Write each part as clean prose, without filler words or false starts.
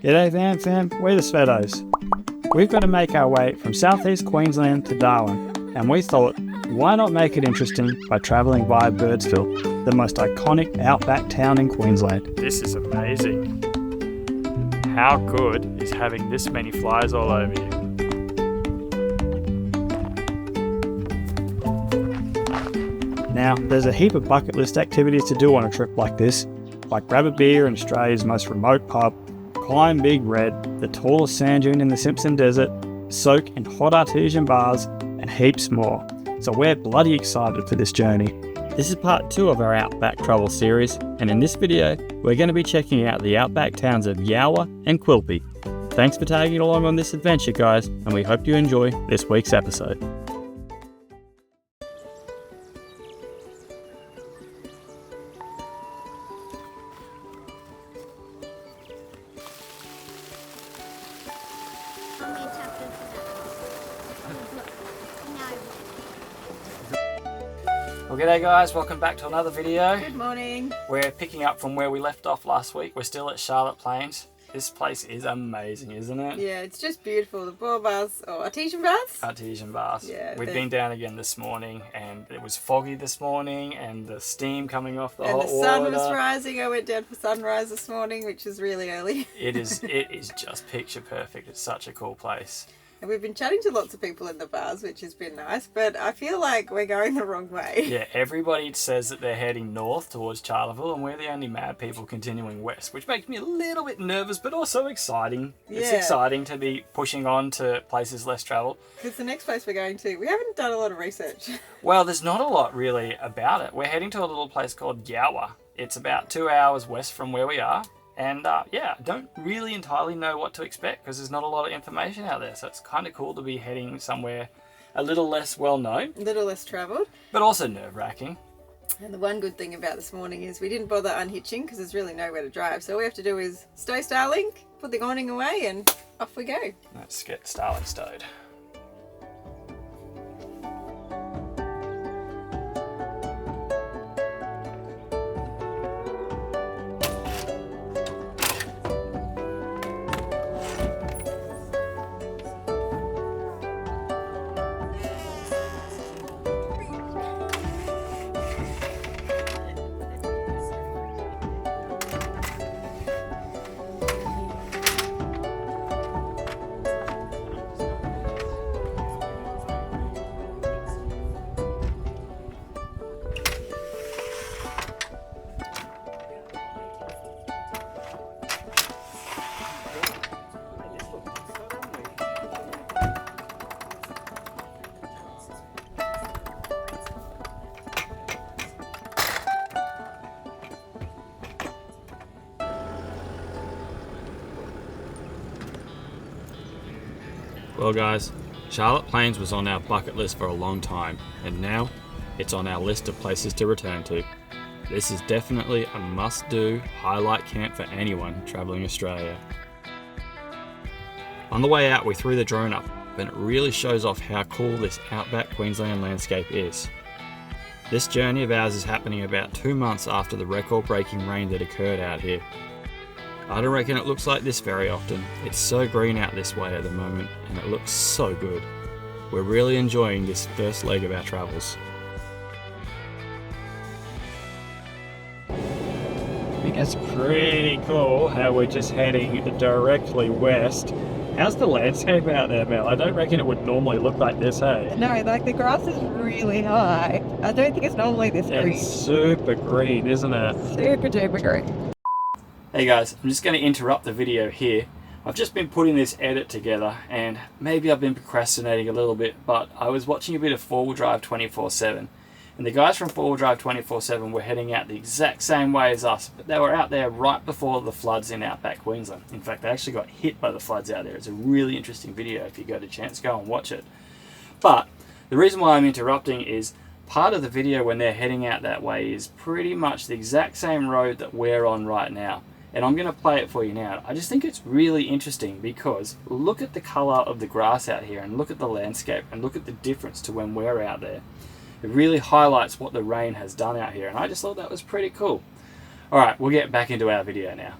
G'day Vanfam, we're the Svetos. We've got to make our way from southeast Queensland to Darwin, and we thought, why not make it interesting by travelling via Birdsville, the most iconic outback town in Queensland. This is amazing. How good is having this many flies all over you? Now, there's a heap of bucket list activities to do on a trip like this, like grab a beer in Australia's most remote pub, climb Big Red, the tallest sand dune in the Simpson Desert, soak in hot artesian bars, and heaps more. So we're bloody excited for this journey. This is part 2 of our Outback travel series, and in this video, we're going to be checking out the outback towns of Yawa and Quilpie. Thanks for tagging along on this adventure, guys, and we hope you enjoy this week's episode. Well, g'day guys, welcome back to another video. Good morning. We're picking up from where we left off last week. We're still at Charlotte Plains. This place is amazing, isn't it? Yeah, it's just beautiful. The boar bars, or artesian bars? Artesian bars. Yeah. We've been down again this morning, and it was foggy this morning, and the steam coming off the hot water. And the sun was rising. I went down for sunrise this morning, which is really early. It is just picture perfect. It's such a cool place. And we've been chatting to lots of people in the bars, which has been nice, but I feel like we're going the wrong way. Yeah, everybody says that they're heading north towards Charleville, and we're the only mad people continuing west, which makes me a little bit nervous, but also exciting. Yeah. It's exciting to be pushing on to places less travelled. Because the next place we're going to, we haven't done a lot of research. Well, there's not a lot really about it. We're heading to a little place called Yawa. It's about 2 hours west from where we are. And yeah, I don't really entirely know what to expect because there's not a lot of information out there. So it's kind of cool to be heading somewhere a little less well known. A little less travelled. But also nerve-wracking. And the one good thing about this morning is we didn't bother unhitching because there's really nowhere to drive. So all we have to do is stow Starlink, put the awning away, and off we go. Let's get Starlink stowed. Well guys, Charlotte Plains was on our bucket list for a long time, and now it's on our list of places to return to. This is definitely a must-do highlight camp for anyone travelling Australia. On the way out we threw the drone up, and it really shows off how cool this outback Queensland landscape is. This journey of ours is happening about 2 months after the record-breaking rain that occurred out here. I don't reckon it looks like this very often. It's so green out this way at the moment, and it looks so good. We're really enjoying this first leg of our travels. I think it's pretty cool how we're just heading directly west. How's the landscape out there, Mel? I don't reckon it would normally look like this, hey? No, like the grass is really high. I don't think it's normally this green. It's super green, isn't it? Super duper green. Hey guys, I'm just going to interrupt the video here. I've just been putting this edit together, and maybe I've been procrastinating a little bit, but I was watching a bit of 4-Wheel Drive 24/7, and the guys from 4-Wheel Drive 24/7 were heading out the exact same way as us, but they were out there right before the floods in outback Queensland. In fact, they actually got hit by the floods out there. It's a really interesting video. If you get a chance, go and watch it. But the reason why I'm interrupting is part of the video when they're heading out that way is pretty much the exact same road that we're on right now. And I'm going to play it for you now. I just think it's really interesting because look at the colour of the grass out here and look at the landscape and look at the difference to when we're out there. It really highlights what the rain has done out here, and I just thought that was pretty cool. Alright, we'll get back into our video now.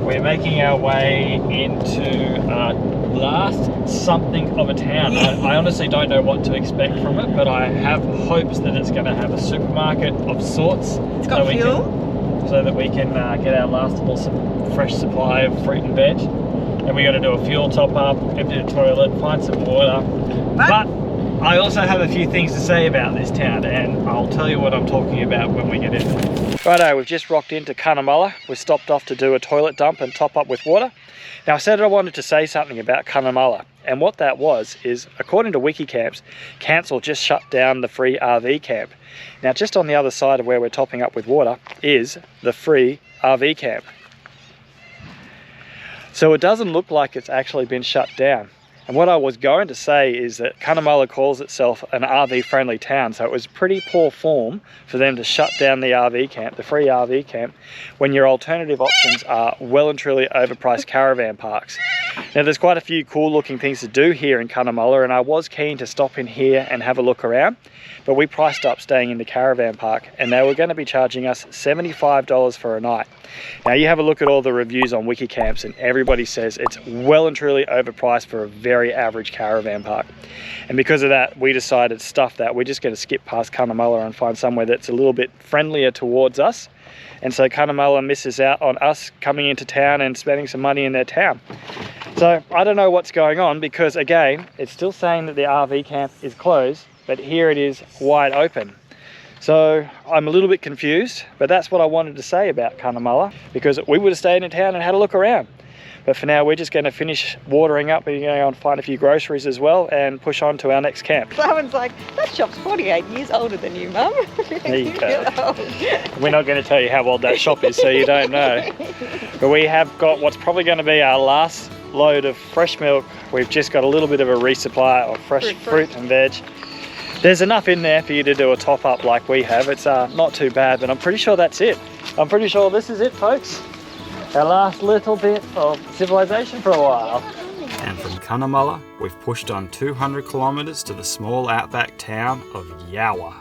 We're making our way into our last something of a town. I honestly don't know what to expect from it, but I have hopes that it's going to have a supermarket of sorts. It's got fuel. So that we can get our last little fresh supply of fruit and veg. And we got to do a fuel top up, empty the toilet, find some water. But I also have a few things to say about this town, and I'll tell you what I'm talking about when we get in. Righto, we've just rocked into Kanamala. We stopped off to do a toilet dump and top up with water. Now I said I wanted to say something about Kanamala, and what that was is, according to Wikicamps, council just shut down the free RV camp. Now just on the other side of where we're topping up with water is the free RV camp. So it doesn't look like it's actually been shut down. And what I was going to say is that Kanamala calls itself an RV friendly town, so it was pretty poor form for them to shut down the RV camp, the free RV camp, when your alternative options are well and truly overpriced caravan parks. Now there's quite a few cool looking things to do here in Kanamala, and I was keen to stop in here and have a look around, but we priced up staying in the caravan park, and they were going to be charging us $75 for a night. Now you have a look at all the reviews on Wikicamps, and everybody says it's well and truly overpriced for a very average caravan park. And because of that, we decided, stuff that, we're just going to skip past Kanamala and find somewhere that's a little bit friendlier towards us. And so Kanamala misses out on us coming into town and spending some money in their town. So I don't know what's going on, because again, it's still saying that the RV camp is closed, but here it is wide open. So I'm a little bit confused, but that's what I wanted to say about Kanamala, because we would have stayed in town and had a look around. But for now, we're just going to finish watering up, and we're going to go and find a few groceries as well and push on to our next camp. Someone's like, that shop's 48 years older than you, Mum. There you go. We're not going to tell you how old that shop is, so you don't know. But we have got what's probably going to be our last load of fresh milk. We've just got a little bit of a resupply of fresh fruit and veg. There's enough in there for you to do a top up like we have. It's not too bad, but I'm pretty sure that's it. I'm pretty sure this is it, folks. Our last little bit of civilization for a while. And from Kanamala, we've pushed on 200 kilometers to the small outback town of Yawa.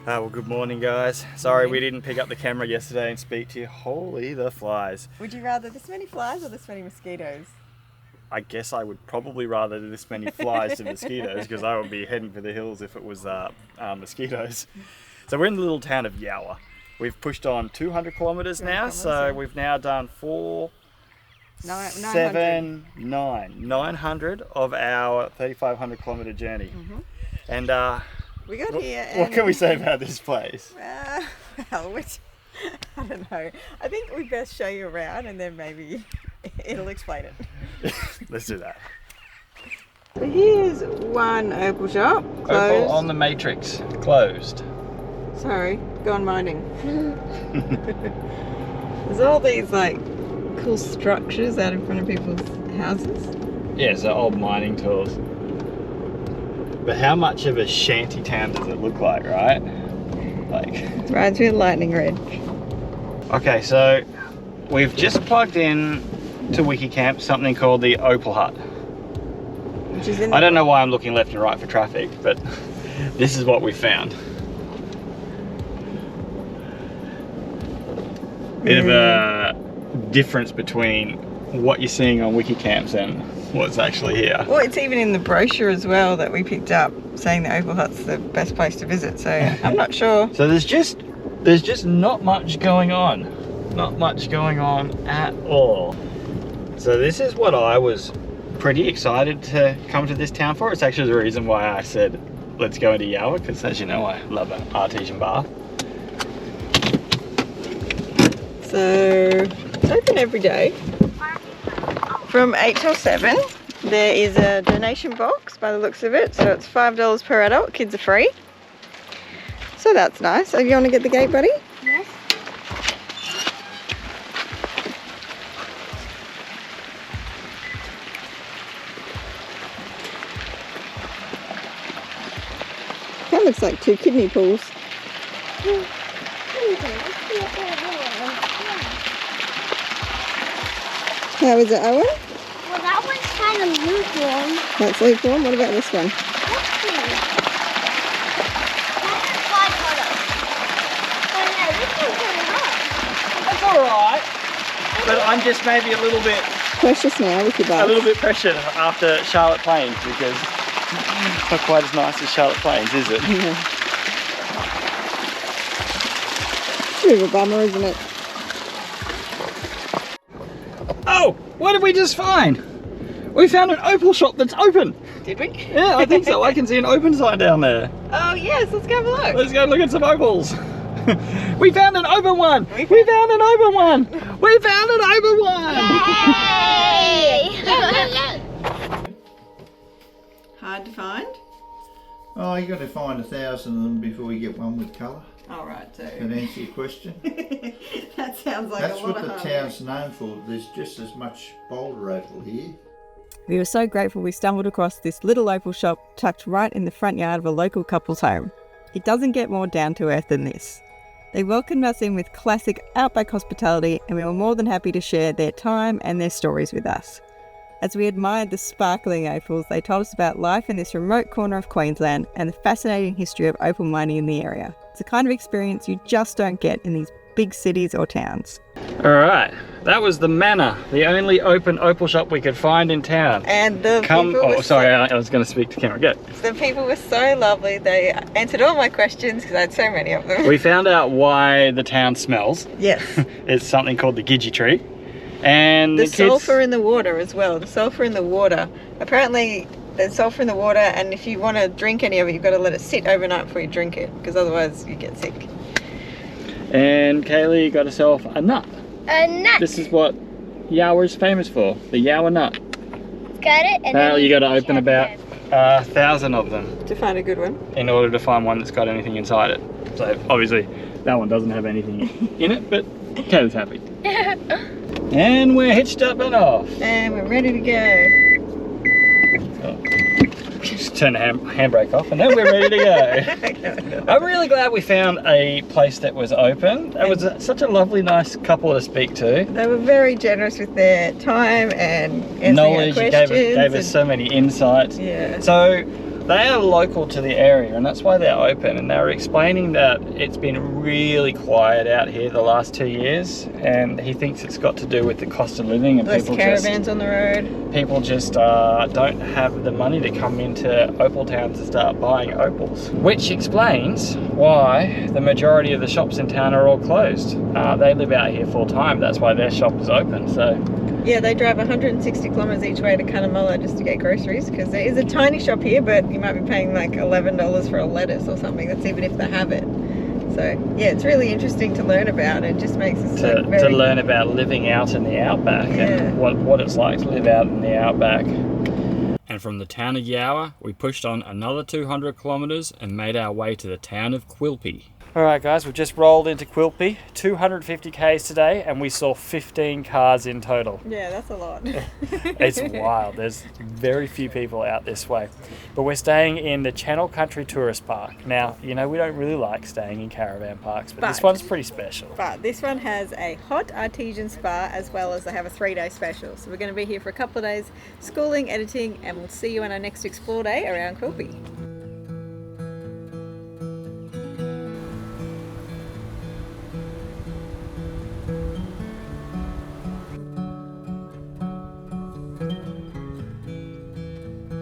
Well, good morning, guys. Sorry we didn't pick up the camera yesterday and speak to you. Holy the flies. Would you rather this many flies or this many mosquitoes? I guess I would probably rather this many flies to mosquitoes, because I would be heading for the hills if it was mosquitoes. So we're in the little town of Yawa. We've pushed on 200 kilometers now, so we've now done 900 of our 3,500 kilometer journey. And we got here. And what can we say about this place? Well, I don't know. I think we best show you around, and then maybe it'll explain it. Let's do that. So here's one opal shop, closed. Opal on the Matrix, closed. Sorry, gone mining. There's all these like cool structures out in front of people's houses. Yeah, so old mining tools. But how much of a shanty town does it look like, right? Like, it's right through the lightning red. Okay, so we've just plugged in to Wikicamp something called the Opal Hut. Which is in I don't know why I'm looking left and right for traffic, but this is what we found. Bit of a difference between what you're seeing on Wikicamps and what's actually here. Well, it's even in the brochure as well that we picked up, saying the Opal Hut's the best place to visit, so I'm not sure. So there's just not much going on. Not much going on at all. So this is what I was pretty excited to come to this town for. It's actually the reason why I said let's go into Yawa, because as you know, I love an artesian bath. So it's open every day from 8 till 7. There is a donation box by the looks of it, so it's $5 per adult. Kids are free, so that's nice. So you want to get the gate, buddy? Yes. That looks like 2 kidney pools. How is it, Owen? Well, that one's kind of lukewarm. That's lukewarm. What about this one? Let's see. That's $5. Oh no, this one's kind of hot. That's alright. It's but I'm just maybe a little bit Precious now with your bus. a little bit pressured after Charlotte Plains because it's not quite as nice as Charlotte Plains, is it? Yeah. Bit of a bummer, isn't it? Oh, what did we just find? We found an opal shop that's open. Did we? Yeah, I think so. I can see an open sign down there. Oh yes, let's go have a look. Let's go look at some opals. We found an open one. We found an open one. We found an open one. Hard to find? Oh, you got to find 1,000 of them before you get one with colour. Alright, so That answer your question? that sounds like That's a lot what of the hard town's known for. There's just as much boulder opal here. We were so grateful we stumbled across this little opal shop tucked right in the front yard of a local couple's home. It doesn't get more down to earth than this. They welcomed us in with classic Outback hospitality, and we were more than happy to share their time and their stories with us. As we admired the sparkling opals, they told us about life in this remote corner of Queensland and the fascinating history of opal mining in the area. It's a kind of experience you just don't get in these big cities or towns. Alright, that was the Manor, the only open opal shop we could find in town. And the people were I was going to speak to camera. Go. The people were so lovely. They answered all my questions because I had so many of them. We found out why the town smells. Yes. It's something called the Gidgee tree. And The kids... sulphur in the water as well. The sulphur in the water. Apparently there's sulphur in the water, and if you want to drink any of it, you've got to let it sit overnight before you drink it, because otherwise you get sick. And Kaylee got herself a nut. A nut. This is what Yawa is famous for, the Yawa nut. Got it. And Now then you got to open check about it. 1,000 of them To find a good one. in order to find one that's got anything inside it. So obviously that one doesn't have anything in it, but Kaylee's happy. And we're hitched up and off. And we're ready to go. Just turn the handbrake off and then we're ready to go. I'm really glad we found a place that was open. It was such a lovely, nice couple to speak to. They were very generous with their time and answering Knowledge, our you questions. gave us so many insights. Yeah. So they are local to the area and that's why they're open, and they were explaining that it's been really quiet out here the last 2 years, and he thinks it's got to do with the cost of living and Less people caravans on the road. people just don't have the money to come into opal town to start buying opals, which explains why the majority of the shops in town are all closed. They live out here full time, that's why their shop is open. So Yeah, they drive 160 kilometres each way to Kanamala just to get groceries, because there is a tiny shop here, but you might be paying like $11 for a lettuce or something. That's even if they have it. So yeah, it's really interesting to learn about. It just makes us to very... learn about living out in the outback and what it's like to live out in the outback. And from the town of Yawa, we pushed on another 200 kilometres and made our way to the town of Quilpie. Alright guys, we've just rolled into Quilpie, 250 k's today, and we saw 15 cars in total. Yeah, that's a lot. It's wild, there's very few people out this way. But we're staying in the Channel Country Tourist Park. Now, you know, we don't really like staying in caravan parks, but this one's pretty special. But this one has a hot artesian spa, as well as they have a 3-day special. So we're going to be here for a couple of days, schooling, editing, and we'll see you on our next explore day around Quilpie.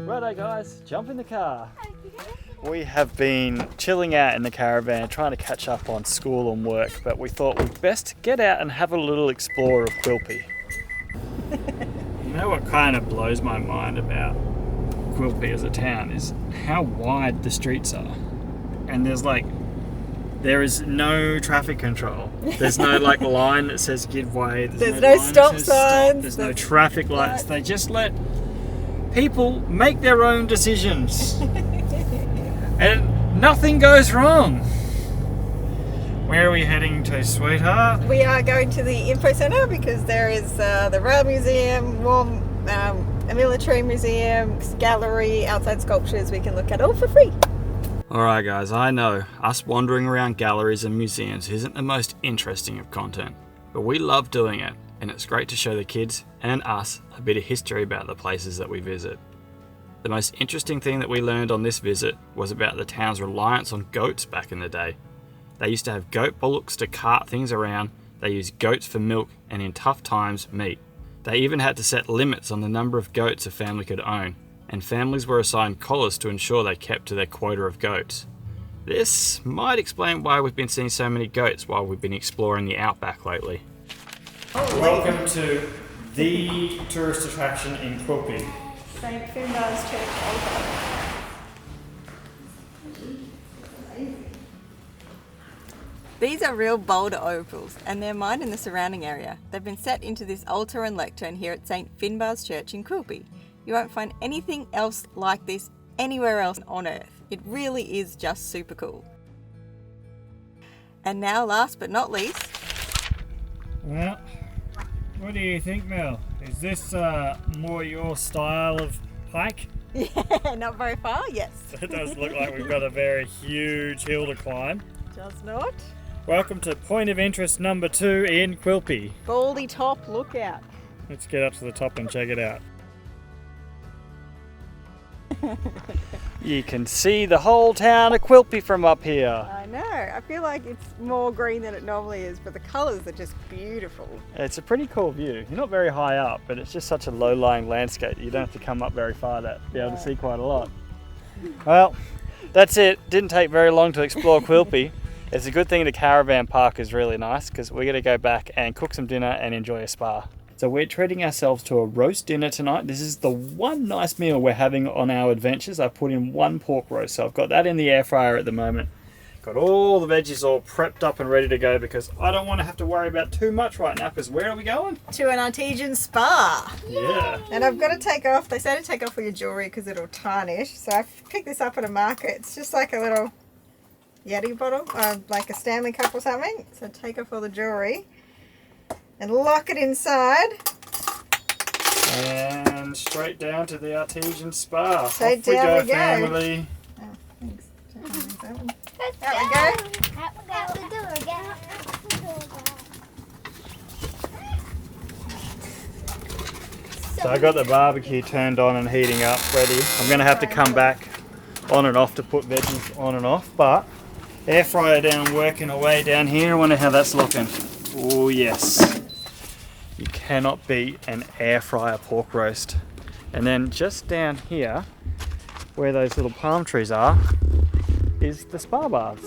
Righto guys, jump in the car. We have been chilling out in the caravan trying to catch up on school and work, but we thought we'd best get out and have a little explore of Quilpie. You know what kind of blows my mind about Quilpie as a town is how wide the streets are. And there is no traffic control. There's no like line that says give way. There's no stop signs. There's no traffic lights. They just let people make their own decisions. And nothing goes wrong. Where are we heading to, sweetheart? We are going to the info centre because there is the Rail Museum, a military museum, gallery, outside sculptures we can look at all for free. Alright guys, I know us wandering around galleries and museums isn't the most interesting of content, but we love doing it, and it's great to show the kids and us a bit of history about the places that we visit. The most interesting thing that we learned on this visit was about the town's reliance on goats back in the day. They used to have goat bullocks to cart things around They used goats for milk and in tough times, meat. They even had to set limits on the number of goats a family could own, and families were assigned collars to ensure they kept to their quota of goats. This might explain why we've been seeing so many goats while we've been exploring the outback lately. Welcome to the tourist attraction in Quilpie. St. Finbar's Church altar. These are real boulder opals and they're mined in the surrounding area. They've been set into this altar and lectern here at St. Finbar's Church in Quilpie. You won't find anything else like this anywhere else on earth. It really is just super cool. And now, last but not least... Well, what do you think, Mel? Is this more your style of hike? Yeah, not very far, yes. It does look like we've got a very huge hill to climb. Does not. Welcome to point of interest number 2 in Quilpie. Baldy Top Lookout. Let's get up to the top and check it out. You can see the whole town of Quilpie from up here. I know. I feel like it's more green than it normally is, but the colours are just beautiful. It's a pretty cool view. You're not very high up, but it's just such a low-lying landscape. You don't have to come up very far to be able to see quite a lot. Well, that's it. Didn't take very long to explore Quilpie. It's a good thing the caravan park is really nice because we're going to go back and cook some dinner and enjoy a spa. So we're treating ourselves to a roast dinner tonight. This is the one nice meal we're having on our adventures. I put in 1 pork roast, so I've got that in the air fryer at the moment. Got all the veggies all prepped up and ready to go because I don't want to have to worry about too much right now because where are we going? To an artesian spa. Yeah. And I've got to take off, they say to take off all your jewellery because it'll tarnish. So I've picked this up at a market. It's just like a little Yeti bottle, like a Stanley cup or something. So take off all the jewellery and lock it inside. And straight down to the artesian spa. Straight Off we down go, we go. family. Oh, thanks. There we go. Out the door, get out the door. So I got the barbecue turned on and heating up, ready. I'm going to have to come back on and off to put veggies on and off, but air fryer down, working away down here. I wonder how that's looking. Oh yes. You cannot beat an air fryer pork roast. And then just down here, where those little palm trees are, is the spa baths.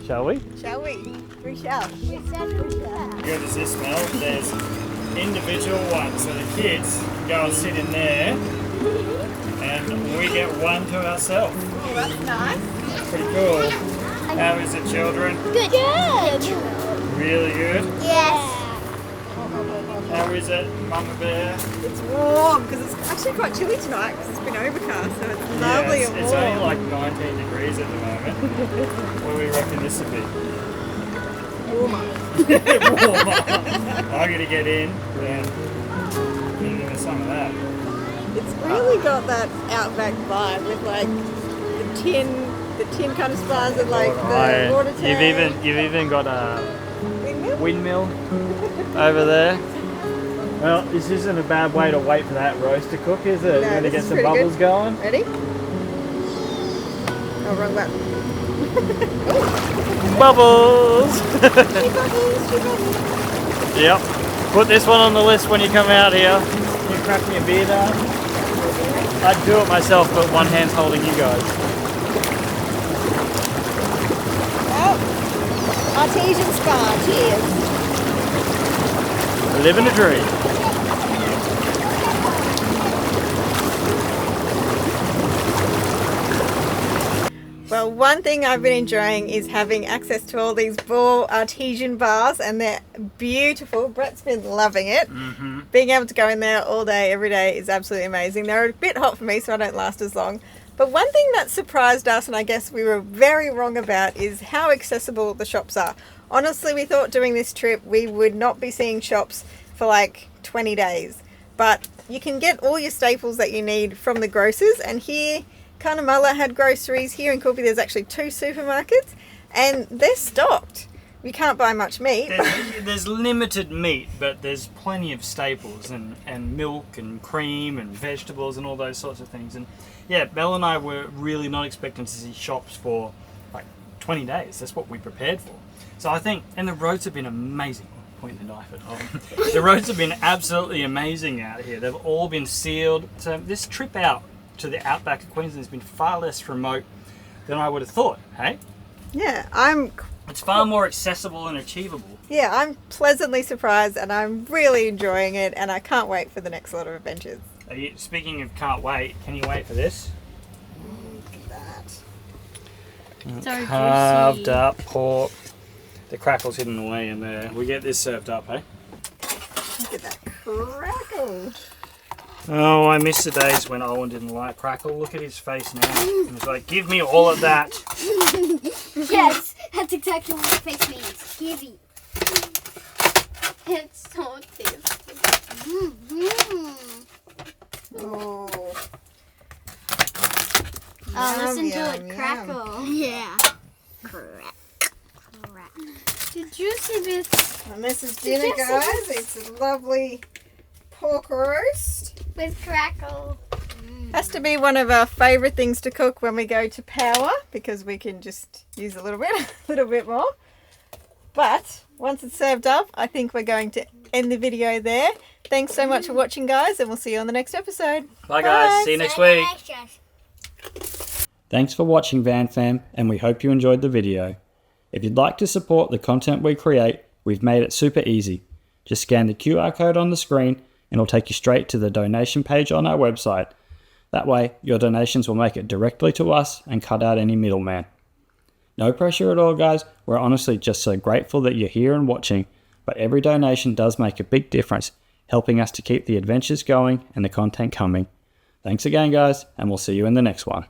Shall we? Shall we? We shall. Good as this smell. There's individual ones, so the kids can go and sit in there, and we get one to ourselves. Oh, that's nice. Pretty cool. How is it, children? Good. Really good. Yes. How is it, Mama Bear? It's warm because it's actually quite chilly tonight because it's been overcast, so it's lovely Yes, and it's warm. only like 19 degrees at the moment. What do we reckon this would be? Warmer. Warmer. I'm going to get in and get into some of that. It's really got that Outback vibe with like the tin kind of spas and like the water tank. You've even got a Windmill? windmill over there. Well, this isn't a bad way to wait for that roast to cook, is it? No, You're going to this get is some pretty bubbles good. going. Ready? Oh, wrong button. Bubbles! Two bubbles. Yep. Put this one on the list when you come out here. You crack me a beer down. I'd do it myself, but one hand's holding you guys. Oh, artesian spa, cheers. Living a dream. Well, one thing I've been enjoying is having access to all these ball artesian bars, and they're beautiful. Brett's been loving it. Being able to go in there all day, every day is absolutely amazing. They're a bit hot for me, so I don't last as long. But one thing that surprised us, and I guess we were very wrong about, is how accessible the shops are. Honestly, we thought doing this trip we would not be seeing shops for like 20 days. But you can get all your staples that you need from the grocers, and here Kanamala had groceries. Here in Quilpie there's actually 2 supermarkets and they're stocked. You can't buy much meat. There's limited meat, but there's plenty of staples and milk and cream and vegetables and all those sorts of things. And yeah, Belle and I were really not expecting to see shops for like 20 days. That's what we prepared for. So I think, and the roads have been amazing. point the knife at home. The roads have been absolutely amazing out here. They've all been sealed. So this trip out to the outback of Queensland has been far less remote than I would have thought, hey? Yeah, It's far more accessible and achievable. Yeah, I'm pleasantly surprised and I'm really enjoying it and I can't wait for the next lot of adventures. Speaking of can't wait, can you wait for this? Look at that. So Carved juicy. up pork. The crackle's hidden away in there. We get this served up, hey? Look at that crackle. Oh, I miss the days when Owen didn't like crackle. Look at his face now. He's like, give me all of that. Yes, that's exactly what my face means. Giving. It's so tasty. Oh. Oh, listen Yum, to yum, it crackle. Yeah. Crack. The juicy bits And this is dinner, guys. It's a lovely pork roast. with crackle. Has to be one of our favourite things to cook when we go to power because we can just use a little bit more. But once it's served up, I think we're going to end the video there. Thanks so much for watching, guys, and we'll see you on the next episode. Bye, guys. See you next week. Delicious. Thanks for watching, Vanfam, and we hope you enjoyed the video. If you'd like to support the content we create, we've made it super easy. Just scan the QR code on the screen and it'll take you straight to the donation page on our website. That way, your donations will make it directly to us and cut out any middleman. No pressure at all, guys. We're honestly just so grateful that you're here and watching, but every donation does make a big difference, helping us to keep the adventures going and the content coming. Thanks again, guys, and we'll see you in the next one.